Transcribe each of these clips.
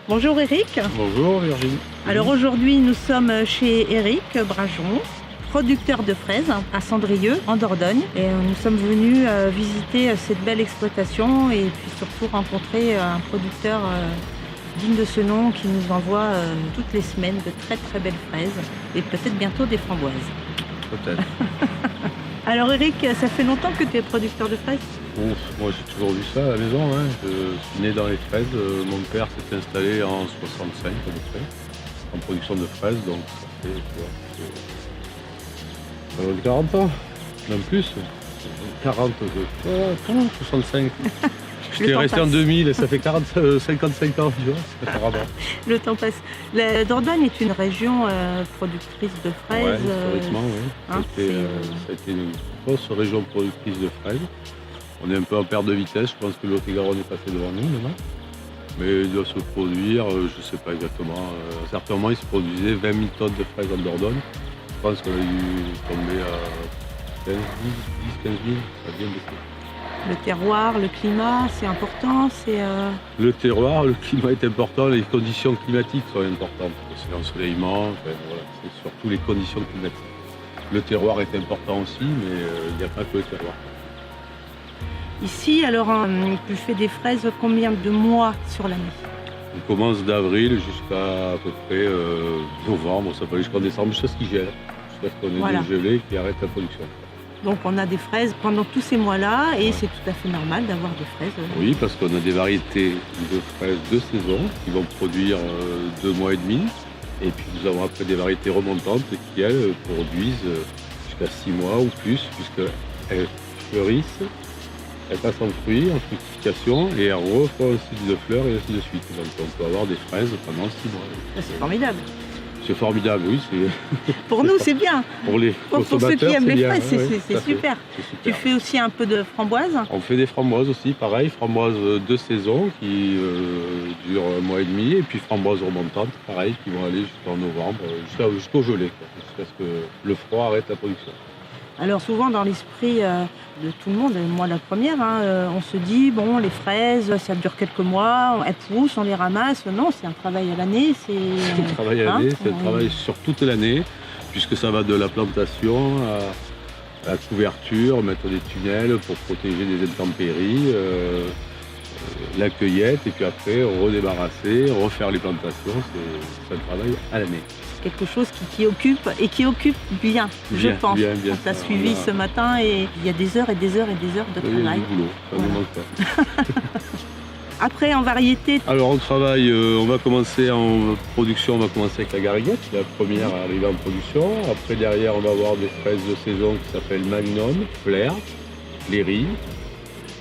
Bonjour Eric. Bonjour Virginie. Alors aujourd'hui nous sommes chez Eric Brajon, producteur de fraises à Cendrieux en Dordogne. Et nous sommes venus visiter cette belle exploitation et puis surtout rencontrer un producteur digne de ce nom qui nous envoie toutes les semaines de très très belles fraises et peut-être bientôt des framboises. Peut-être. Alors Eric, ça fait longtemps que tu es producteur de fraises? Moi j'ai toujours vu ça à la maison. Je suis né dans les fraises. Mon père s'est installé en 65 à peu près, en production de fraises. Donc ça fait 40 ans, même plus. 40, 65. J'étais resté en 2000 et ça fait 55 ans, tu vois. Le temps passe. La Dordogne est une région productrice de fraises. Ouais, historiquement, oui. Ça a été une grosse région productrice de fraises. On est un peu en perte de vitesse, je pense que Lot-et-Garonne est passé devant nous maintenant. Mais il doit se produire, je ne sais pas exactement. Certainement, il se produisait 20 000 tonnes de fraises en Dordogne. Je pense qu'on a dû tomber à 10, 15 000, ça a bien baissé. Le terroir, le climat, c'est important. Le terroir, le climat est important, les conditions climatiques sont importantes. C'est l'ensoleillement, voilà, c'est surtout les conditions climatiques. Le terroir est important aussi, mais il n'y a pas que le terroir. Ici, alors, tu fais des fraises combien de mois sur l'année? On commence d'avril jusqu'à à peu près novembre, ça va jusqu'en décembre, jusqu'à ce qu'il gèle. Jusqu'à ce qu'on ait des gelées qui arrêtent la production. Donc on a des fraises pendant tous ces mois-là et c'est tout à fait normal d'avoir des fraises. Oui, parce qu'on a des variétés de fraises de saison qui vont produire 2 mois et demi. Et puis nous avons après des variétés remontantes qui, elles, produisent jusqu'à 6 mois ou plus, puisqu'elles fleurissent, elles passent en fruits, en fructification, et elles refont un cycle de fleurs et ainsi de suite. Donc on peut avoir des fraises pendant 6 mois. C'est formidable. C'est formidable, oui. Pour nous, c'est bien. Pour ceux qui aiment les fraises, ouais, c'est super. Tu fais aussi un peu de framboises? On fait des framboises aussi, pareil, framboises de saison qui durent 1 mois et demi, et puis framboises remontantes, pareil, qui vont aller jusqu'en novembre, jusqu'au gelé, jusqu'à ce que le froid arrête la production. Alors souvent dans l'esprit de tout le monde, et moi la première, on se dit bon, les fraises ça dure quelques mois, elles poussent, on les ramasse. Non, c'est un travail à l'année. C'est un travail à l'année, c'est un travail sur toute l'année, puisque ça va de la plantation à la couverture, mettre des tunnels pour protéger des intempéries, la cueillette, et puis après redébarrasser, refaire les plantations, c'est un travail à l'année. Quelque chose qui occupe et qui occupe bien, je pense. Bien, on t'a suivi ce matin et il y a des heures et des heures et des heures de travail. Du boulot, ça ne manque pas. Après, en variété. Alors on travaille, on va commencer en production, on va commencer avec la gariguette, la première à arriver en production. Après derrière, on va avoir des fraises de saison qui s'appellent Magnum, Flair, Léry.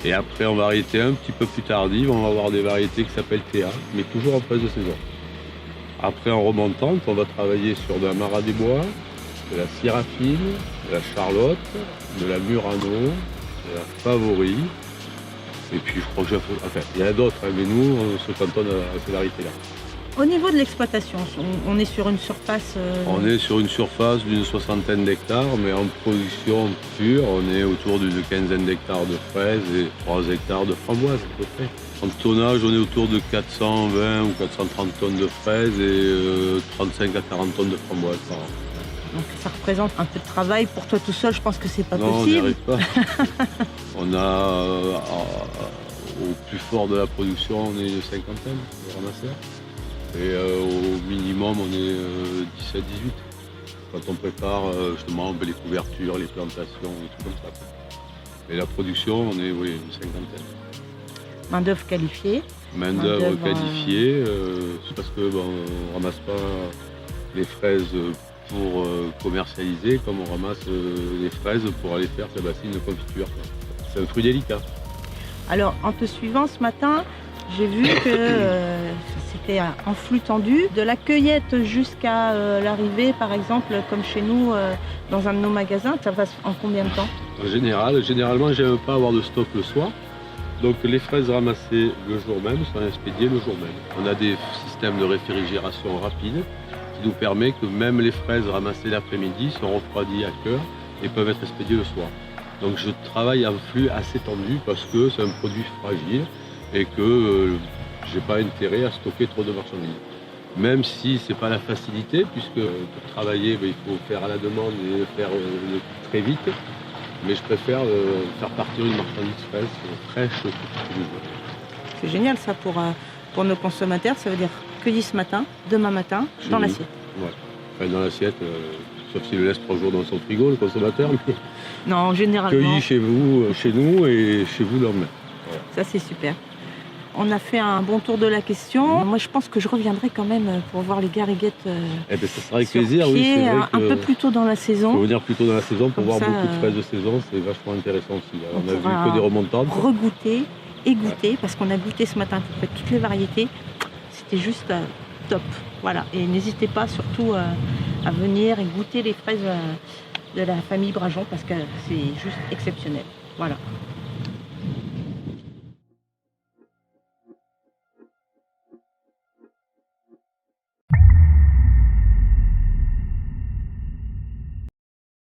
Et après en variété un petit peu plus tardive, on va avoir des variétés qui s'appellent Théa, mais toujours en fraise de saison. Après, en remontante, on va travailler sur de la Marat des Bois, de la Syrafine, de la Charlotte, de la Murano, de la Favori. Et puis, je crois que il y en a d'autres, mais nous, on se cantonne à ces variétés-là. Au niveau de l'exploitation, on est sur une surface... On est sur une surface d'une 60aine d'hectares, mais en production pure, on est autour d'une 15aine d'hectares de fraises et 3 hectares de framboises à peu près. En tonnage, on est autour de 420 ou 430 tonnes de fraises et 35 à 40 tonnes de framboises par an. Donc ça représente un peu de travail pour toi tout seul, je pense que c'est pas possible. Non, on n'y arrive pas. On a, au plus fort de la production, on est une cinquantaine de ramasseurs. Et au minimum, on est 17-18. Quand on prépare justement les couvertures, les plantations et tout comme ça. Et la production, on est une cinquantaine. Main-d'œuvre qualifiée. Main-d'œuvre qualifiée, c'est parce qu'on ne ramasse pas les fraises pour commercialiser comme on ramasse les fraises pour aller faire sa bassine de confiture. C'est un fruit délicat. Alors, en te suivant ce matin, j'ai vu que c'était en flux tendu. De la cueillette jusqu'à l'arrivée, par exemple, comme chez nous, dans un de nos magasins, ça passe en combien de temps? Généralement, j'aime pas avoir de stock le soir. Donc les fraises ramassées le jour même sont expédiées le jour même. On a des systèmes de réfrigération rapide qui nous permet que même les fraises ramassées l'après-midi sont refroidies à cœur et peuvent être expédiées le soir. Donc je travaille en flux assez tendu parce que c'est un produit fragile et que j'ai pas intérêt à stocker trop de marchandises. Même si c'est pas la facilité, puisque pour travailler, il faut faire à la demande et faire très vite. Mais je préfère faire partir une marchandise fraîche tous les jours. C'est génial ça pour nos consommateurs, ça veut dire cueilli ce matin, demain matin, dans l'assiette. Ouais. Enfin, dans l'assiette, sauf s'il le laisse 3 jours dans son frigo, le consommateur, mais Non, généralement. cueilli chez vous, chez nous et chez vous le lendemain. Voilà. Ça c'est super. On a fait un bon tour de la question. Moi je pense que je reviendrai quand même pour voir les gariguettes Eh ben, ça sera avec sur plaisir, oui. pied, C'est vrai un que peu plus tôt dans la faut saison. venir plus tôt dans la saison pour Comme voir ça, beaucoup de fraises de saison, c'est vachement intéressant aussi. on On a pourra vu que des remontantes. Regoûter et goûter, parce qu'on a goûté ce matin à peu près toutes les variétés. C'était juste top. Voilà. Et n'hésitez pas surtout à venir et goûter les fraises de la famille Brajon, parce que c'est juste exceptionnel. Voilà.